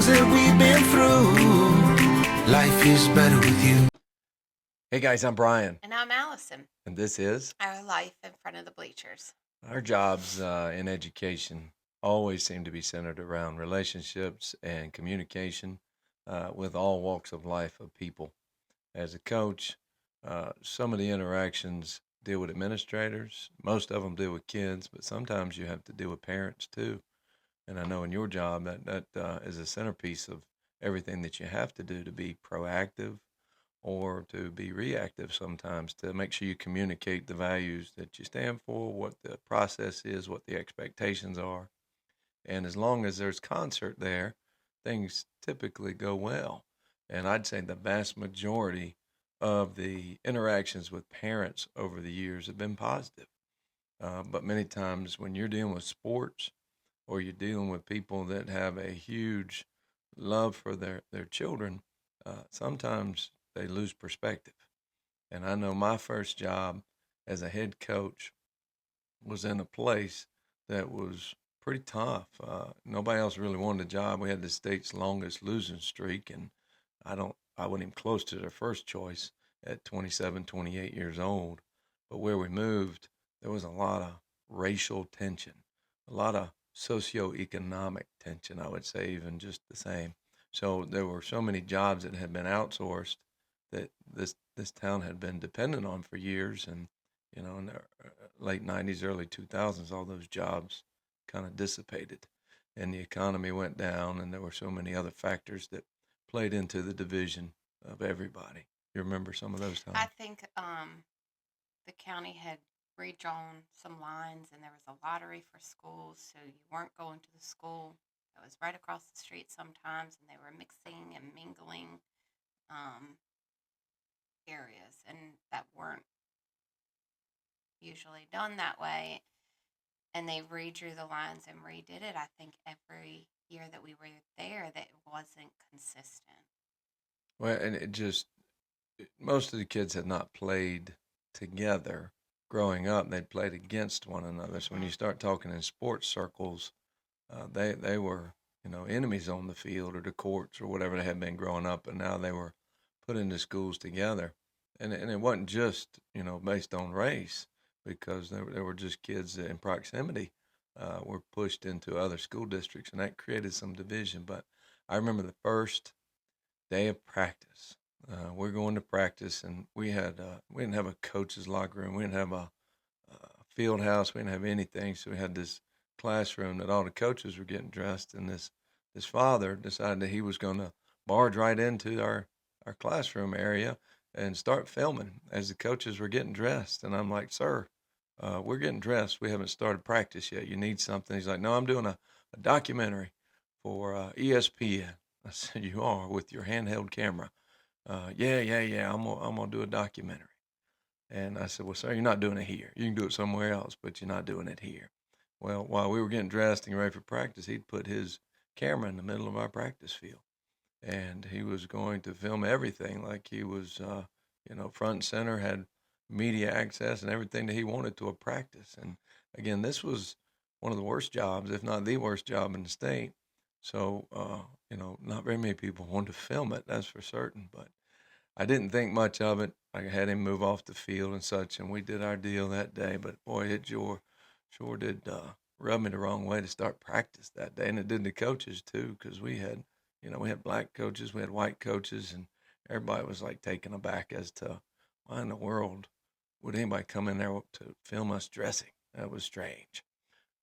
things that we've been through. Life is better with you. Hey guys, I'm Brian, And I'm Allison. and this is Our life in front of the bleachers. our jobs in education always seem to be centered around relationships and communication with all walks of life of people. As a coach, some of the interactions deal with administrators, most of them deal with kids, but sometimes you have to deal with parents too. And I know in your job that is a centerpiece of everything that you have to do to be proactive or to be reactive sometimes to make sure you communicate the values that you stand for, what the process is, what the expectations are. And as long as there's concert there, things typically go well. And I'd say the vast majority of the interactions with parents over the years have been positive. But many times when you're dealing with sports or you're dealing with people that have a huge love for their children, sometimes they lose perspective. And I know my first job as a head coach was in a place that was pretty tough. Nobody else really wanted a job. We had the state's longest losing streak, and I wasn't even close to their first choice at 27, 28 years old. But where we moved, there was a lot of racial tension, a lot of socioeconomic tension, I would say, even just the same. So there were so many jobs that had been outsourced that this town had been dependent on for years, and in the late '90s, early 2000s, all those jobs kind of dissipated, and the economy went down, and there were so many other factors that played into the division of everybody. You remember some of those I times? think the county had redrawn some lines and there was a lottery for schools, so you weren't going to the school that was right across the street sometimes, and they were mixing and mingling um, areas, and that weren't usually done that way. And they redrew the lines and redid it. I think every year that we were there, that it wasn't consistent. Well, and it just most of the kids had not played together growing up. They'd played against one another. So when you Hmm. start talking in sports circles, they were enemies on the field or the courts or whatever they had been growing up, and now they were put into schools together, and it wasn't just based on race because there were just kids that in proximity were pushed into other school districts, and that created some division. But I remember the first day of practice. We're going to practice, and we didn't have a coach's locker room. We didn't have a field house. We didn't have anything. So we had this classroom that all the coaches were getting dressed, and this father decided that he was going to barge right into our classroom area and start filming as the coaches were getting dressed. And I'm like, sir, we're getting dressed. We haven't started practice yet. You need something? He's like, no, I'm doing a documentary for ESPN. I said, you are with your handheld camera? Yeah. I'm gonna do a documentary. And I said, well, sir, you're not doing it here. You can do it somewhere else, but you're not doing it here. Well, while we were getting dressed and ready for practice, he'd put his camera in the middle of our practice field. And he was going to film everything like he was, front and center, had media access and everything that he wanted to a practice. And again, this was one of the worst jobs, if not the worst job in the state. So, not very many people wanted to film it, that's for certain. But I didn't think much of it. I had him move off the field and such, and we did our deal that day. But boy, it sure did rub me the wrong way to start practice that day, and it did the coaches too, because we had black coaches, we had white coaches, and everybody was like taken aback as to why in the world would anybody come in there to film us dressing. That was strange.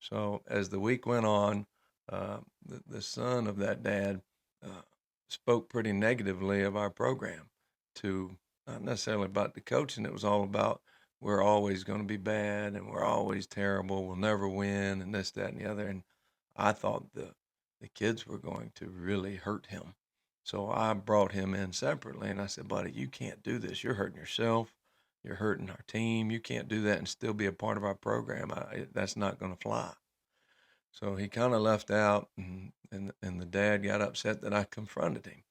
So as the week went on, the son of that dad uh, spoke pretty negatively of our program to not necessarily about the coaching. It was all about we're always going to be bad and we're always terrible. We'll never win and this, that, and the other. And I thought the kids were going to really hurt him. So I brought him in separately and I said, buddy, you can't do this. You're hurting yourself. You're hurting our team. You can't do that and still be a part of our program. That's not going to fly. So he kind of left out, and the dad got upset that I confronted him.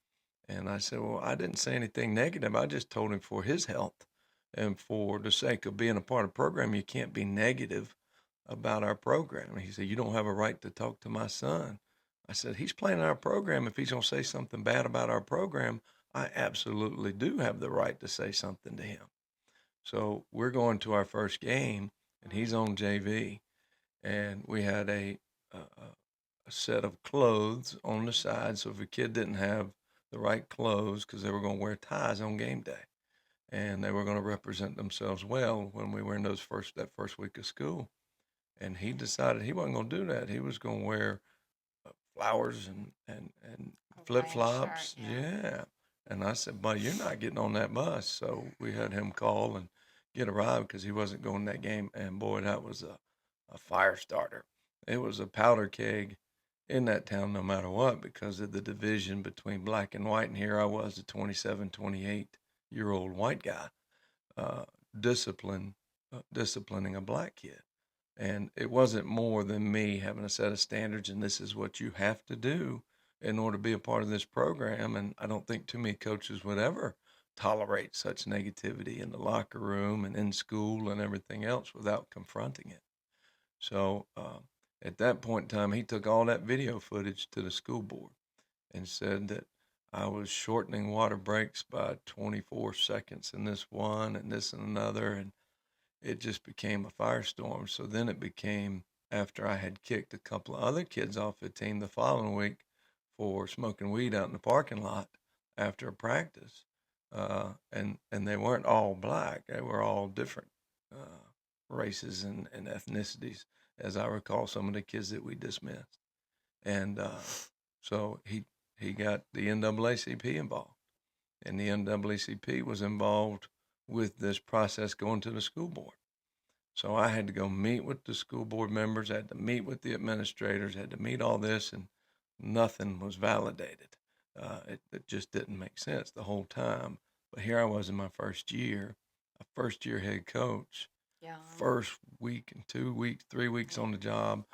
And I said, well, I didn't say anything negative. I just told him for his health and for the sake of being a part of the program, you can't be negative about our program. And he said, you don't have a right to talk to my son. I said, he's playing our program. If he's going to say something bad about our program, I absolutely do have the right to say something to him. So we're going to our first game, and he's on JV, and we had a set of clothes on the side. So if a kid didn't have the right clothes, because they were going to wear ties on game day, and they were going to represent themselves well when we were in that first week of school. And he decided he wasn't going to do that. He was going to wear flowers and flip Hawaiian shirt, flops. yeah. Yeah. And I said, "Buddy, you're not getting on that bus." So we had him call and get a ride because he wasn't going to that game. And boy, that was a fire starter. It was a powder keg in that town no matter what because of the division between black and white. And here I was, a 27, 28-year-old white guy, uh, discipline, disciplining a black kid. And it wasn't more than me having a set of standards, and this is what you have to do in order to be a part of this program. And I don't think too many coaches would ever tolerate such negativity in the locker room and in school and everything else without confronting it. So at that point in time, he took all that video footage to the school board and said that I was shortening water breaks by 24 seconds in this one and this and another. And it just became a firestorm. So then it became, after I had kicked a couple of other kids off the team the following week for smoking weed out in the parking lot after a practice, and they weren't all black; they were all different races and ethnicities, as I recall some of the kids that we dismissed. And so he got the NAACP involved, and the NAACP was involved with this process going to the school board. So I had to go meet with the school board members, I had to meet with the administrators, had to meet all this, and nothing was validated. It just didn't make sense the whole time. But here I was in my first year, a first year head coach, Yeah. first week and 2 weeks, 3 weeks on the job.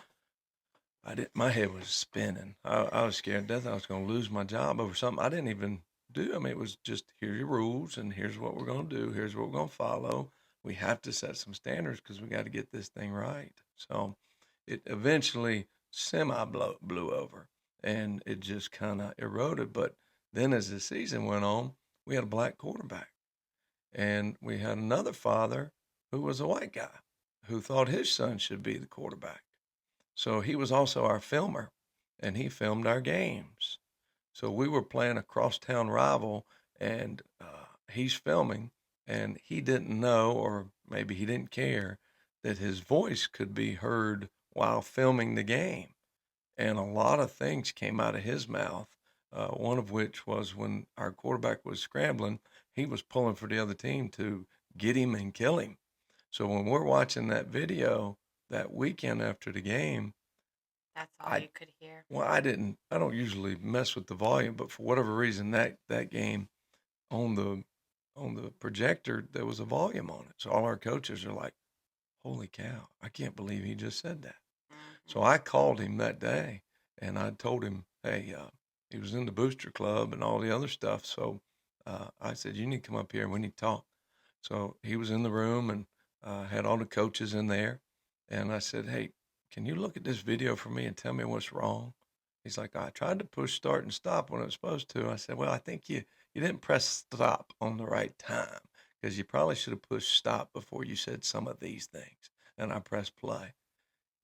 My head was spinning. I was scared to death I was going to lose my job over something I didn't even do. I mean, it was just, here's your rules and here's what we're going to do. Here's what we're going to follow. We have to set some standards because we got to get this thing right. So it eventually blew over and it just kind of eroded. But then as the season went on, we had a black quarterback and we had another father who was a white guy who thought his son should be the quarterback. So he was also our filmer, and he filmed our games. So we were playing a crosstown rival, and he's filming, and he didn't know, or maybe he didn't care, that his voice could be heard while filming the game. And a lot of things came out of his mouth, one of which was when our quarterback was scrambling, he was pulling for the other team to get him and kill him. So when we're watching that video that weekend after the game, That's all I you could hear. well, I don't usually mess with the volume, but for whatever reason that game on the projector there was a volume on it. So all our coaches are like, "Holy cow, I can't believe he just said that." So Hmm. I called him that day and I told him, "Hey, he was in the booster club and all the other stuff." So I said, "You need to come up here and we need to talk." So he was in the room and had all the coaches in there. And I said, "Hey, can you look at this video for me and tell me what's wrong?" He's like, "I tried to push start and stop when I was supposed to." I said, "Well, I think you didn't press stop on the right time because you probably should have pushed stop before you said some of these things." And I pressed play.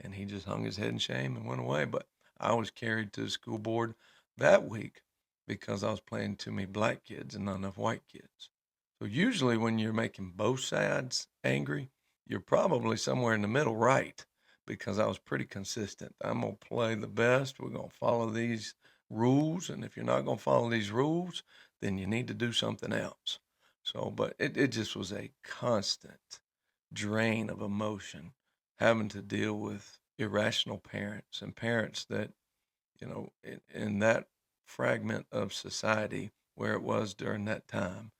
And he just hung his head in shame and went away. But I was carried to the school board that week because I was playing too many black kids and not enough white kids. So usually when you're making both sides angry, you're probably somewhere in the middle, right? Because I was pretty consistent. I'm going to play the best. We're going to follow these rules. And if you're not going to follow these rules, then you need to do something else. So, but it just was a constant drain of emotion having to deal with irrational parents and parents that, in that fragment of society where it was during that time,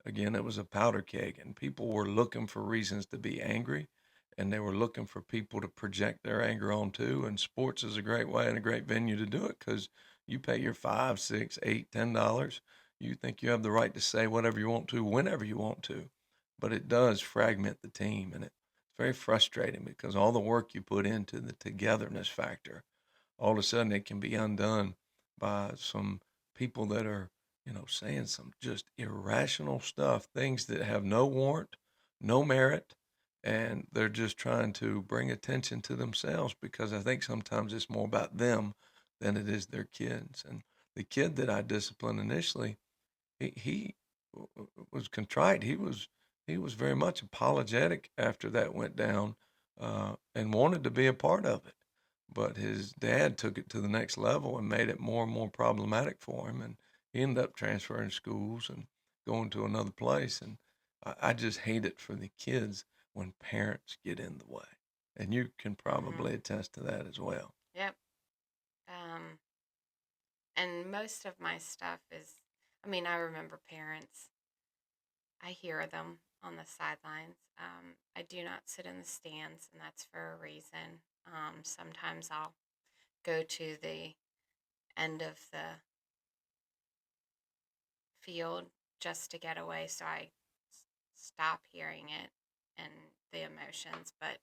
again, it was a powder keg and people were looking for reasons to be angry and they were looking for people to project their anger onto. And sports is a great way and a great venue to do it because you pay your $5, $6, $8, $10. You think you have the right to say whatever you want to, whenever you want to. But it does fragment the team and it's very frustrating because all the work you put into the togetherness factor, all of a sudden it can be undone by some people that are, saying some just irrational stuff, things that have no warrant, no merit, and they're just trying to bring attention to themselves because I think sometimes it's more about them than it is their kids. And the kid that I disciplined initially, he was contrite. He was very much apologetic after that went down, and wanted to be a part of it. But his dad took it to the next level and made it more and more problematic for him, and he ended up transferring schools and going to another place. And I just hate it for the kids when parents get in the way, and you can Mm-hmm. probably attest to that as well. Yep. Um, and most of my stuff is, I mean, I remember parents. I hear them on the sidelines. I do not sit in the stands, and that's for a reason. Sometimes I'll go to the end of the field just to get away so I stop hearing it and the emotions. But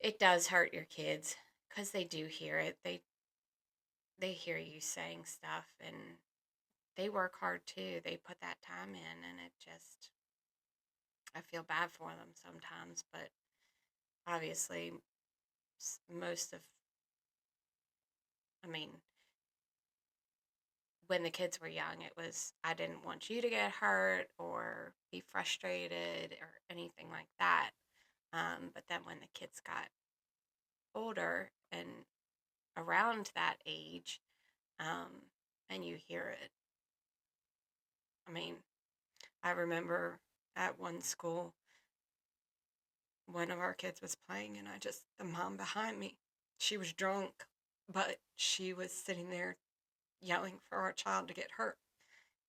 it does hurt your kids because they do hear it. They hear you saying stuff, and they work hard too. They put that time in, and it just, I feel bad for them sometimes. But obviously, most of, I mean, when the kids were young, it was, I didn't want you to get hurt or be frustrated or anything like that. But then when the kids got older and around that age, um, and you hear it, I mean, I remember at one school, one of our kids was playing, and the mom behind me, she was drunk, but she was sitting there yelling for our child to get hurt.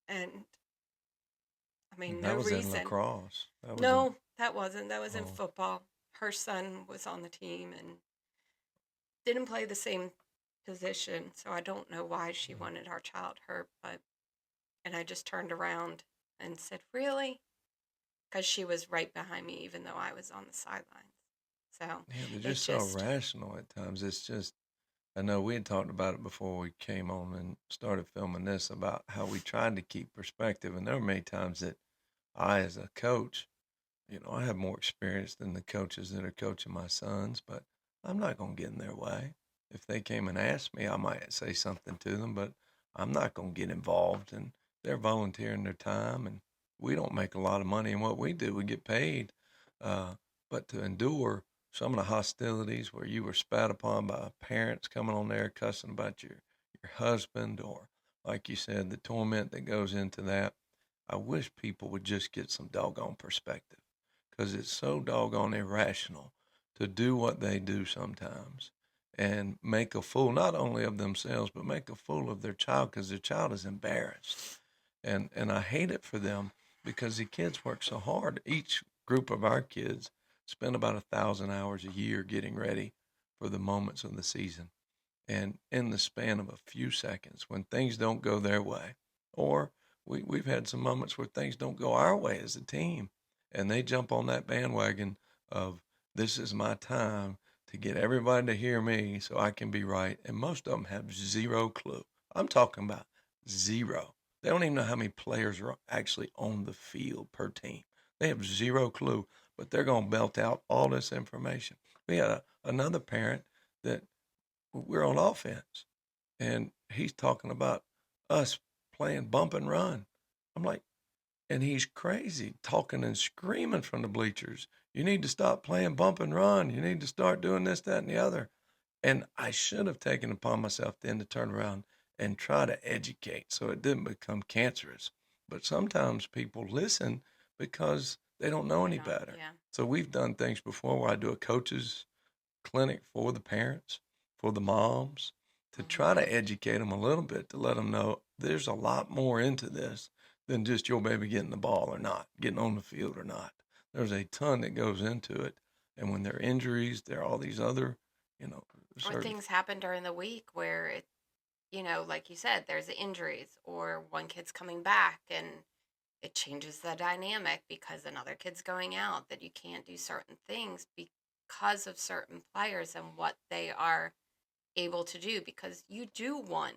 And I mean, That no was in reason. lacrosse. That was in No, that wasn't. That was in oh, football. Her son was on the team and didn't play the same position, so I don't know why she wanted our child hurt, but, and I just turned around and said, "Really?" Because she was right behind me, even though I was on the sidelines. So yeah, they're it just so just, rational at times. It's just I know we had talked about it before we came on and started filming this about how we tried to keep perspective. And there were many times that I, as a coach, I have more experience than the coaches that are coaching my sons, but I'm not going to get in their way. If they came and asked me, I might say something to them, but I'm not going to get involved. And they're volunteering their time, and we don't make a lot of money in what we do. We get paid. Uh, but to endure some of the hostilities where you were spat upon by parents coming on there cussing about your husband, or like you said, the torment that goes into that, I wish people would just get some doggone perspective because it's so doggone irrational to do what they do sometimes and make a fool not only of themselves but make a fool of their child because their child is embarrassed. And I hate it for them because the kids work so hard. Each group of our kids spend about 1,000 hours a year getting ready for the moments of the season. And in the span of a few seconds, when things don't go their way, or we've had some moments where things don't go our way as a team, and they jump on that bandwagon of this is my time to get everybody to hear me so I can be right. And most of them have zero clue. I'm talking about zero. They don't even know how many players are actually on the field per team. They have zero clue, but they're going to belt out all this information. We had another parent that we're on offense, and he's talking about us playing bump and run. I'm like, and he's crazy, talking and screaming from the bleachers. You need to stop playing bump and run. You need to start doing this, that, and the other. And I should have taken upon myself then to turn around and try to educate so it didn't become cancerous. But sometimes people listen because they don't know they any don't, better. yeah. So we've done things before where I do a coach's clinic for the parents, for the moms, to try Mm-hmm. to educate them a little bit, to let them know there's a lot more into this than just your baby getting the ball or not, getting on the field or not. There's a ton that goes into it. And when there are injuries, there are all these other, you know, Or certain. things happen during the week where it, like you said, there's injuries or one kid's coming back and it changes the dynamic because another kid's going out, that you can't do certain things because of certain players and what they are able to do, because you do want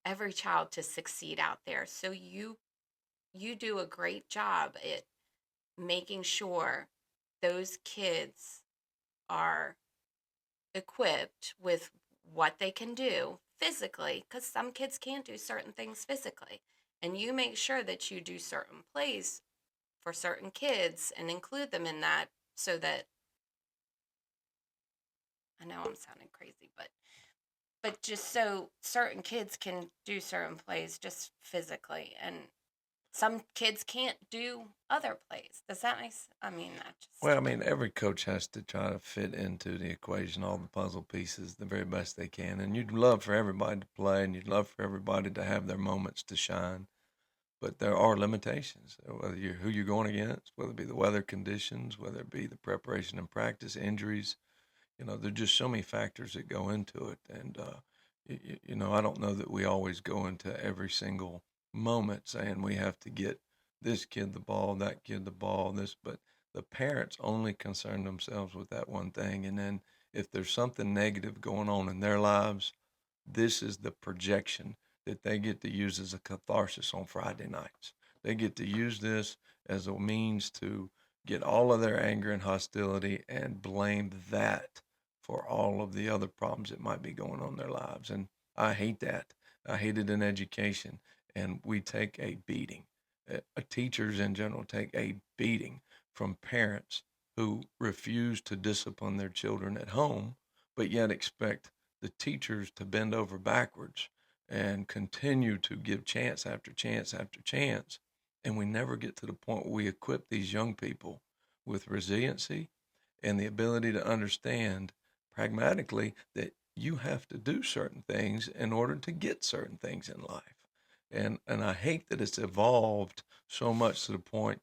every child to succeed out there. So you do a great job at making sure those kids are equipped with what they can do physically, because some kids can't do certain things physically. And you make sure that you do certain plays for certain kids and include them in that, so that, I know I'm sounding crazy, but just so certain kids can do certain plays just physically, and some kids can't do other plays. Does that make sense? I mean, that just, Well, I mean, every coach has to try to fit into the equation all the puzzle pieces the very best they can. And you'd love for everybody to play, and you'd love for everybody to have their moments to shine. But there are limitations, whether you're who you're going against, whether it be the weather conditions, whether it be the preparation and practice, injuries. There's just so many factors that go into it. And, I don't know that we always go into every single moment saying we have to get this kid the ball, that kid the ball, this, but the parents only concern themselves with that one thing. And then if there's something negative going on in their lives, this is the projection that they get to use as a catharsis on Friday nights. They get to use this as a means to get all of their anger and hostility and blame that for all of the other problems that might be going on in their lives. And I hate that. I hate it in education. And we take a beating. Teachers in general take a beating from parents who refuse to discipline their children at home, but yet expect the teachers to bend over backwards and continue to give chance after chance after chance. And we never get to the point where we equip these young people with resiliency and the ability to understand pragmatically that you have to do certain things in order to get certain things in life. And I hate that it's evolved so much to the point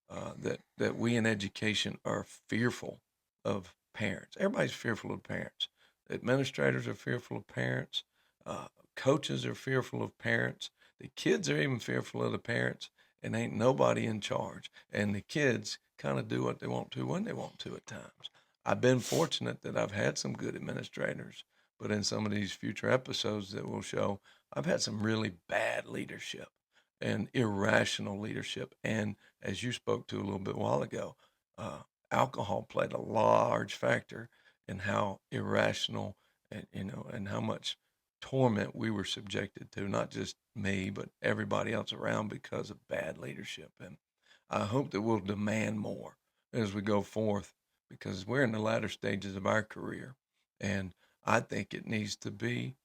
that we in education are fearful of parents. Everybody's fearful of parents. Administrators are fearful of parents. Uh, Coaches are fearful of parents. The kids are even fearful of the parents, and ain't nobody in charge. And the kids kind of do what they want to when they want to at times. I've been fortunate that I've had some good administrators, but in some of these future episodes that we'll show, I've had some really bad leadership and irrational leadership. And as you spoke to a little bit while ago, alcohol played a large factor in how irrational and how much torment we were subjected to, not just me, but everybody else around because of bad leadership. And I hope that we'll demand more as we go forth because we're in the latter stages of our career. And I think it needs to be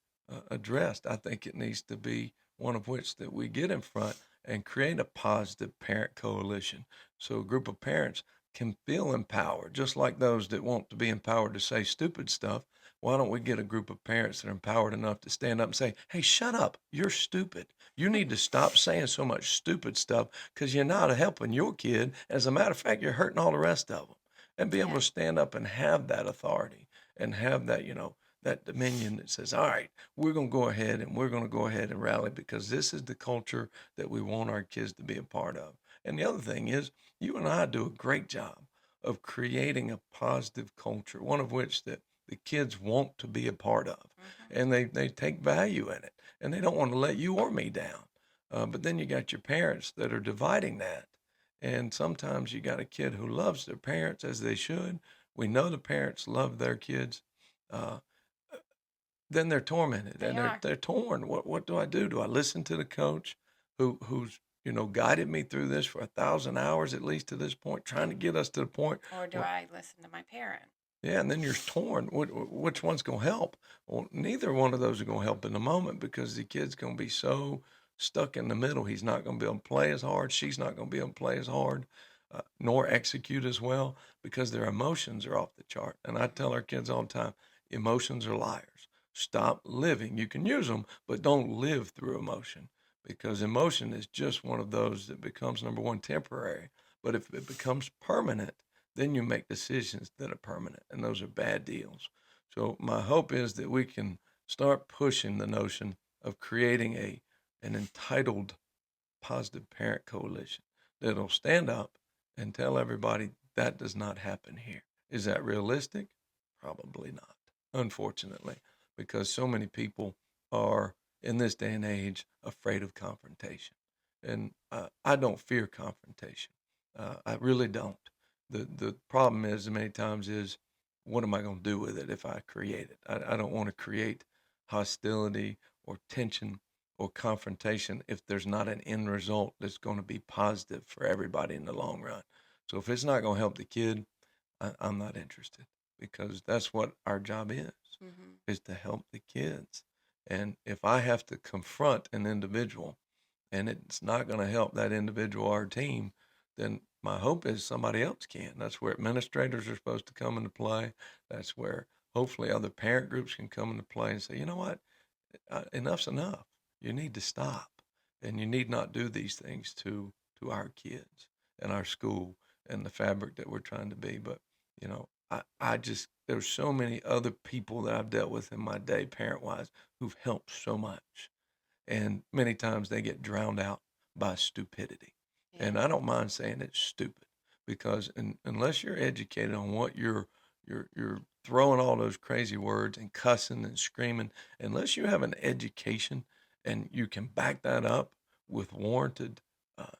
addressed. I think it needs to be one of which that we get in front and create a positive parent coalition so a group of parents can feel empowered, just like those that want to be empowered to say stupid stuff. Why don't we get a group of parents that are empowered enough to stand up and say, hey, shut up. You're stupid. You need to stop saying so much stupid stuff because you're not helping your kid. As a matter of fact, you're hurting all the rest of them. And be able yeah. to stand up and have that authority and have that, that dominion that says, all right, we're going to go ahead and we're going to go ahead and rally because this is the culture that we want our kids to be a part of. And the other thing is, you and I do a great job of creating a positive culture, one of which that the kids want to be a part of, Mm-hmm. and they take value in it, and they don't want to let you or me down. But then you got your parents that are dividing that, and sometimes you got a kid who loves their parents as they should. We know the parents love their kids. Uh, then they're tormented They and are. they're torn. What do I do? Do I listen to the coach who's guided me through this for 1,000 hours at least to this point, trying to get us to the point Or do where I listen to my parent? yeah, and then you're torn. Which one's going to help? Well, neither one of those are going to help in the moment because the kid's going to be so stuck in the middle. He's not going to be able to play as hard. She's not going to be able to play as hard, nor execute as well because their emotions are off the chart. And I tell our kids all the time, emotions are liars. Stop living. You can use them, but don't live through emotion because emotion is just one of those that becomes, number one, temporary. But if it becomes permanent, then you make decisions that are permanent, and those are bad deals. So my hope is that we can start pushing the notion of creating an entitled positive parent coalition that'll stand up and tell everybody that does not happen here. Is that realistic? Probably not, unfortunately. because so many people are in this day and age afraid of confrontation. And I don't fear confrontation. I really don't. The problem is many times is what am I going to do with it if I create it? I don't want to create hostility or tension or confrontation if there's not an end result that's going to be positive for everybody in the long run. So if it's not going to help the kid, I'm not interested because that's what our job Mm-hmm. is to help the kids. And if I have to confront an individual and it's not going to help that individual or team, then my hope is somebody else can. That's where administrators are supposed to come into play. That's where hopefully other parent groups can come into play and say, you know what, enough's enough. You need to stop, and you need not do these things to our kids and our school and the fabric that we're trying to be. But I just there's so many other people that I've dealt with in my day, parent wise, who've helped so much, and many times they get drowned out by stupidity. And Yeah. I don't mind saying it's stupid because unless you're educated on what you're throwing all those crazy words and cussing and screaming, unless you have an education and you can back that up with warranted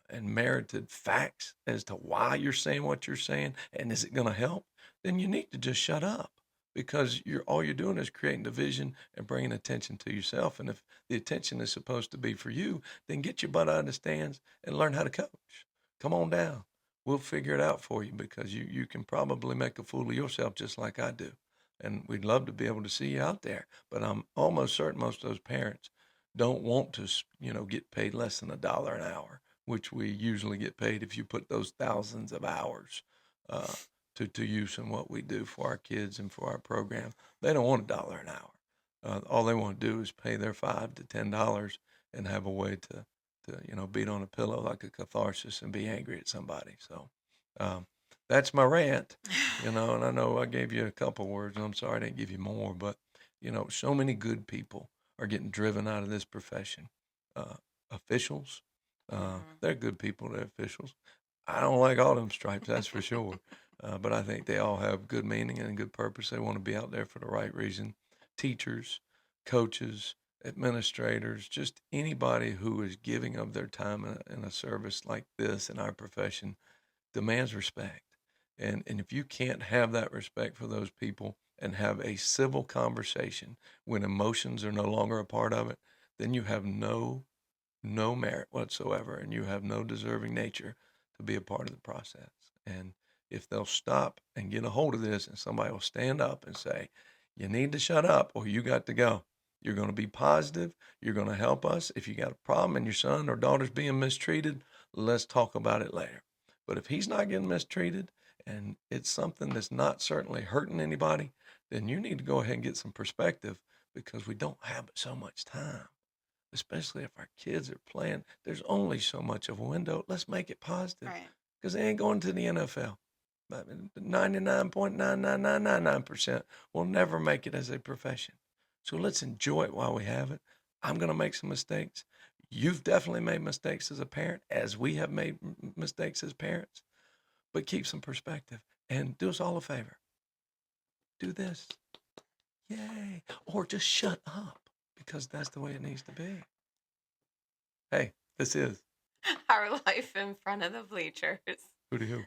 and merited facts as to why you're saying what you're saying and is it going to help, then you need to just shut up because you're all you're doing is creating division and bringing attention to yourself. And if the attention is supposed to be for you, then get your butt out of the stands and learn how to coach. Come on down. We'll figure it out for you because you can probably make a fool of yourself just like I do. And we'd love to be able to see you out there. But I'm almost certain most of those parents don't want to, get paid less than $1 an hour, which we usually get paid if you put those thousands of hours uh, to use in what we do for our kids and for our program. They don't want $1 an hour. All they want to do is pay their $5 to $10 and have a way to beat on a pillow like a catharsis and be angry at somebody. So um, that's my rant, and I know I gave you a couple words. And I'm sorry I didn't give you more, but so many good people are getting driven out of this profession. Officials, Mm-hmm. they're good people. They're officials. I don't like all them stripes, that's for sure. But I think they all have good meaning and good purpose. They want to be out there for the right reason. Teachers, coaches, administrators, just anybody who is giving of their time in a service like this in our profession demands respect. And if you can't have that respect for those people and have a civil conversation when emotions are no longer a part of it, then you have no merit whatsoever, and you have no deserving nature to be a part of the process. And if they'll stop and get a hold of this, and somebody will stand up and say, you need to shut up or you got to go. You're going to be positive. You're going to help us. If you got a problem and your son or daughter's being mistreated, let's talk about it later. But if he's not getting mistreated and it's something that's not certainly hurting anybody, then you need to go ahead and get some perspective because we don't have so much time, especially if our kids are playing. There's only so much of a window. Let's make it positive Right. because they ain't going to the NFL. 99.99999% will never make it as a profession. So let's enjoy it while we have it. I'm going to make some mistakes. You've definitely made mistakes as a parent, as we have made mistakes as parents, but keep some perspective and do us all a favor. Do this. Yay. Or just shut up because that's the way it needs to be. Hey, this is Our life in front of the bleachers. Who to Who.